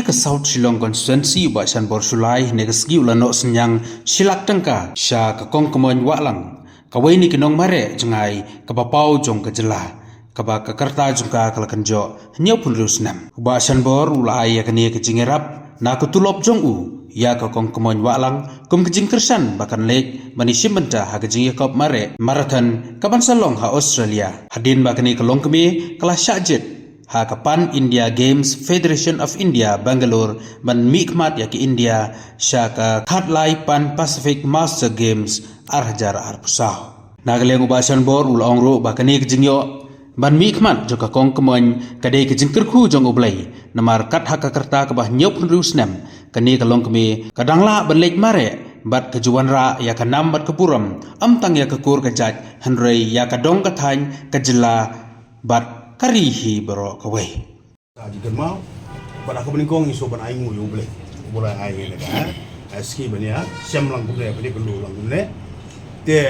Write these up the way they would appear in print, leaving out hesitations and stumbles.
ke South Shillong constituency ba san bor sulai ne ski ulano senyang silak tangka sya ka kong kemoy walang kawai ni kinong mare jengai ka bapau jong ka jela ka ba ka karta jong ka kalakanjo nyau pun rusnam ba san bor ulai ya kani ke jingerap na ka tulop jong u ya ka kong kemoy walang kum ke jingkersan bakan lek mani simbenta ha ke jingekop mare marathon kaban salong ha Australia hadin ba kani kalong kemi kala syajet ha kapan India Games Federation of India Bangalore ban mikmat ya ke India sya ka khatlai pan Pacific Master Games arhajar arpusau nagaleng ubasan bor ulong ro bakani ke jingyo ban mikmat joka kong kemoy kadai ke jingkerku jong ublai namar kat hak kerta ke bah nyop rusnam kani kalong kemi kadangla ban lek mare bat kejuan ra ya kanam bat kepuram amtang ya kekur kejaj henrei ya kadong katany kejela bat karihi bro kawai di Germau pada aku beningkong iso ban aingu yo ble boleh ai le ka ski bania sem lang bule bani belu lang bule te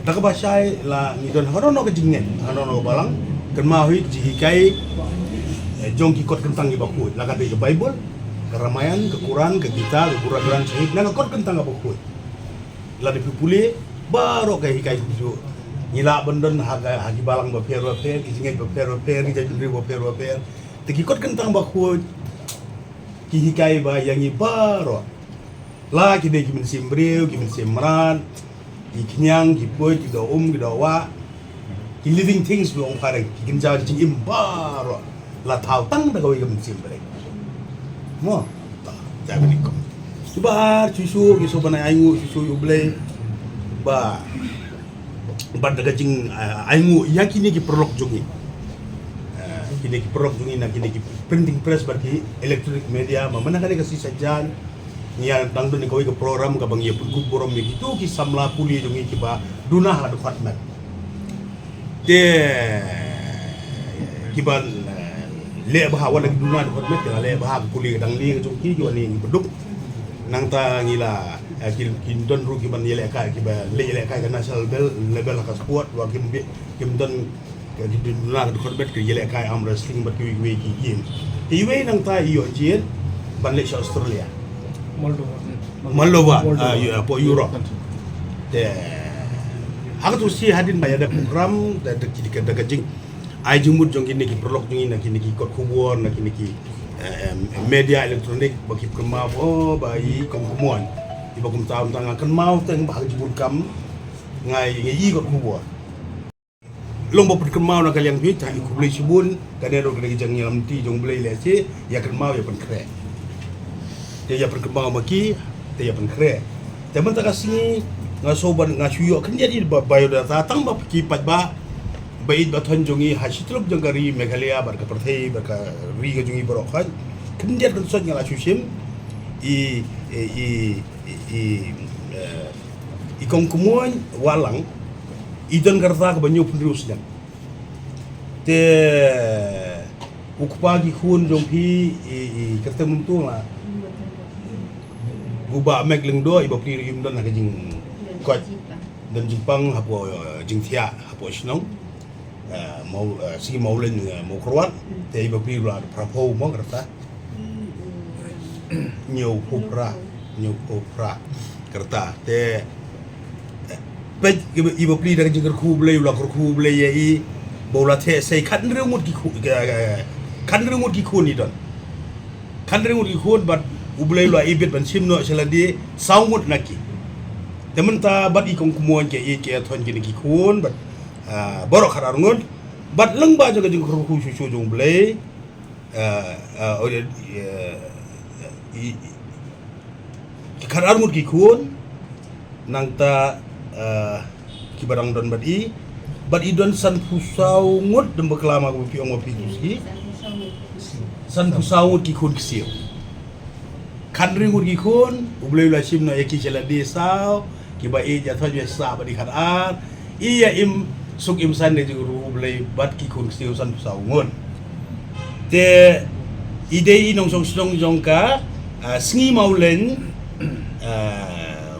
da ka basai la ni don harono ke jingen harono balang Germau hi ji kai jong ki kot kentang i baku la ka de Bible keramaian ke Quran ke kita ke Quran sahih na kot kentang baku la de pule baru ke hikai tu nila bendon haga hagi balang baper kijingai baper ki jadi baper tekikot kentang bakut ki hikai ba yang ibaro la ki de ki min simbreu ki min simran ki knyang ki poy ki do ki do wa ki living things lo pareng ki ginja ji imbaro la tau tang da ko ki min simbre mo ta jabe ni ko subar cusu ki so bana aingu cusu ublei ba bad daga jing aingu yakini ki prolog jongi kini ki prolog jongi na kini ki printing press berarti electronic media mamana kane kasi sajan niya dang don ko ke program ka bang yepun ku borom mi gitu ki samla puli jongi ki ba dunah la department de ki ban le ba wala dunah department ka le ba puli dang li jongi ki wani beduk nang ta ngila kim don ru kiban yele ka kiba le yele ka national level ka sport wa kim don di na ko bet ke yele ka am wrestling bat ki ki game iwe nang ta iyo jien ban le Australia Moldova po Europe de hak tu si hadin ba ya da program da da jing ai jumut jong kini ki prolog jong ina kini ki kot kubur na kini ki media elektronik bagi kemau bayi kemumuan iba kum tahu tentang akan mau tentang bahag jibun kam ngai yi got kubur long bo put kemau nak kalian bi tak ikut beli jibun kadero kadang jang nyalam ti jong beli lesi ya kemau ya pen kre dia ya pen kemau maki dia ya pen kre teman tak kasih ngasoban ngasuyo kan jadi biodata tang ba kipat ba baid bathon jongi hasitlub jangari Meghalaya barka perthei barka riga jongi borokan kan dia kan sot ngala susim i kong kemoy walang idon karta ka banyo pundrus dan te ukpagi khun jong pi karta muntu la guba megling do iba pri rim don ka jing kot dan jipang hapo jing thia hapo snong mau si mau len mau keluar te iba pri la prapo mo karta nhiều opera kerta te pe iba pli dari jengker ku blei ulah ku blei i bola te sei kan remut ki kun ni don kan remut ki kun bat ublei ulah ibet ban simno seladi saumut naki temen ta bat i kong kumuan ke i ke thon ki kun bat borok hararngon bat leng ba jaga jengker ku su jong blei karar ki kun nang ta ki barang don bad i don san pusau ngut dem beklama ko pi ong pi kusi san pusau ki kun kisio kan ringut ki kun ublei la simno eki cela desa ki ba e ja thoj sa ba di karar iya im suk im san de juru ublei bad ki kun kisio san pusau ngut te ide inong song jongka Sngi Maulen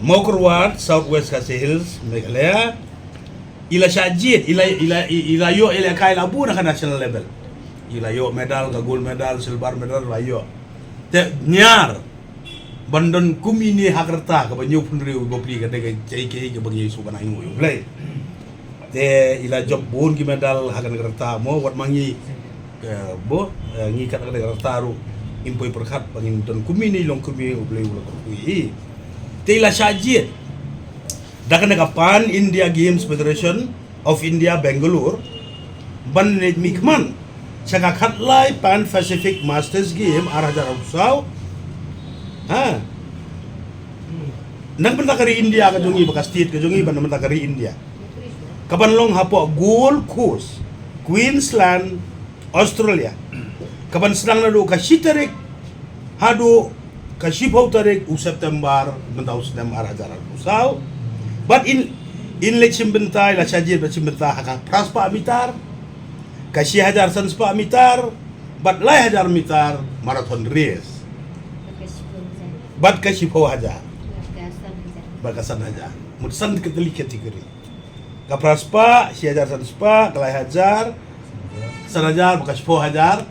Mokrwat Southwest Khasi Hills Meghalaya ila syajit ila yo ila kai labu nak national level ilayo medal ka gold medal silver medal layo te nyar bandon kumini hakarta ka banyo punri gopli ka de JK ka bagi su bana ingu play te ila job bon ki medal hakan karta mo wat mangi bo ngi kat ka karta ru impoi perkhat bangin don kumini long kumi play ulo ko i te ila shajit dakan ka Pan India Games Federation of India Bangalore ban net mikman saka khatlai Pan Pacific Masters Game arajar usau ha nang benda kari India ka jongi bekas state ka jongi ban benda kari India kaban long hapo Gold Coast Queensland Australia kaban sedang nado ka Shitarik hado ka Shipau tarik u September benda September arajar usau but in lechim bentai la chajir lechim bentai haka praspa mitar kasi hajar sanspa mitar but lai hajar mitar marathon race but kasi po hajar bagasan hajar mudsan keteli kategori ka praspa si hajar sanspa kalai hajar sanajar bekas po hajar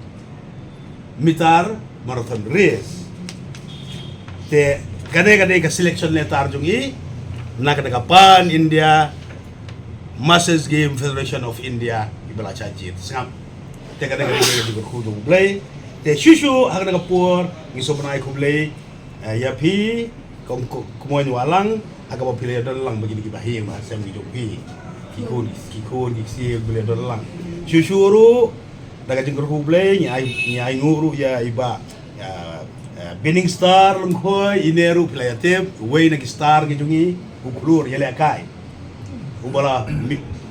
mitar marathon race te kade ka selection letar jungi nakadaka Pan India Masters Game Federation of India ibala chajit singam te kadang di berkudu play te shushu hakadaka por ngisobnai kublay ya pi kumoy walang agaba pile lang begini ki bahing ma sem di jopi kikun kiksi bele lang shushuru daga jengker kublay nyai nguru ya iba Binning Star lengkoi ineru playatip way nagi star gijungi ukulur yale kai ubala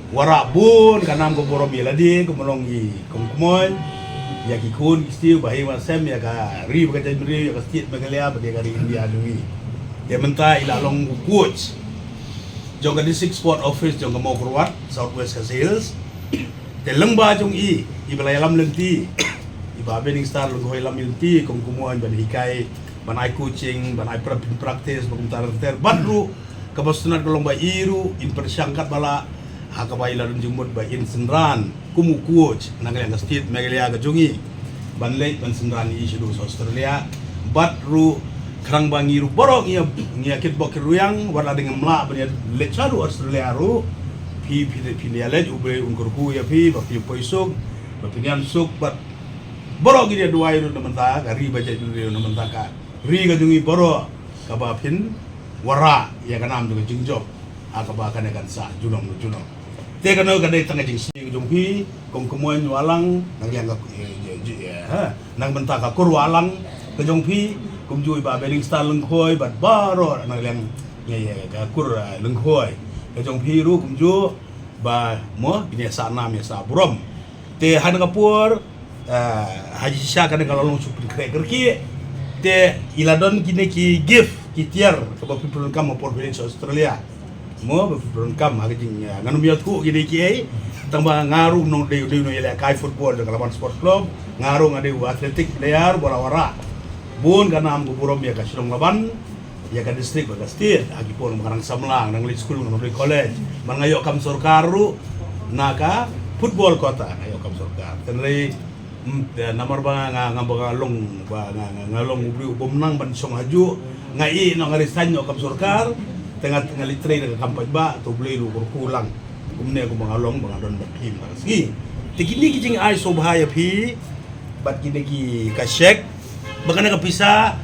warak bun kanam ko borom yeladi ko melongi kumkumoy ya kikun isti bahi wasem ya ka ri bagaja ri ya ka stit magalia bagi kari India dungi ya menta ila long coach jong ka district sport office jong ka mau kurwat Southwest ka sales te lengba jong ibala yalam lenti iba Binning Star lengkoi lam lenti kumkumoy ban hikai banai coaching banai practice bakumtar ter badru kabastunan kolong ba iru in persangkat bala hakabai la jumut ba in senran kumu coach nangal yang state megalia gajungi banleit ban senran i sedu Australia batru krang bangiru borok ngia kit bokir ruyang wala dengan mla banya lecharu Australia ru pi let ubre unkurku ya pi ba pi poisuk ba pinian suk bat borok dia dua iru namanta kari baca dulu namanta ka ri gajungi borok kabapin wara ya kanam juga jingjob akaba kana kan sa junong te kana kada tanga jing si jongpi kong kemoy walang nang yang nang benta ka kur walang ke jongpi kum jui ba Binning Star lengkhoi bat baro nang yang ya ka kur lengkhoi ke jongpi ru kum ju ba mo biasa nam ya sa burom te han kapur haji sya kana kalong supri kreker ki te iladon kine ki gift kitiar ke people kam por village Australia mo people kam haging nganu biat ku gide ki tambah ngaruh no de no yele kai football de Kalapan Sport Club ngaruh ngade athletic player bola wara bun kana am burom ya ka Silong Laban ya ka district ba state agi pon makarang samlang nang school nang college mangayo kam sorkaru naka football kota ngayo kam sorkar tenrei namar ba ngalong ubri ubomnang ban song haju ngai no ngarisan no kam sorkar tengah litre ke kampaj ba to blei lu kurkulang umne ko mangalong bangadon bakim gi tikini kijing ai sobhaya phi bat kini ki kasyek bangana ka pisa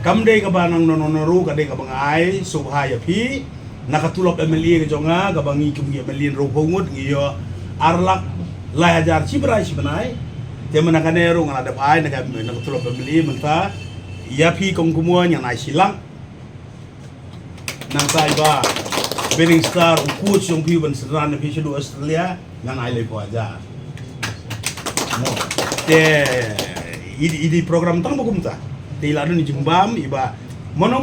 kamde ka banang nononoru kade ka bangai sobhaya phi nakatulop MLA ke jonga ka bangi kumgi MLA ro hongut ngiyo arlak la hajar cibrai sibenai te manakanero ngana da pai nakatulop MLA menta ya phi kong kumua yang nai silang nang tai ba Binning Star coach yang phi ban seran phi sedu Australia ngan ai lepo aja mo te idi program tang bagum ta te iladun jimbam iba mono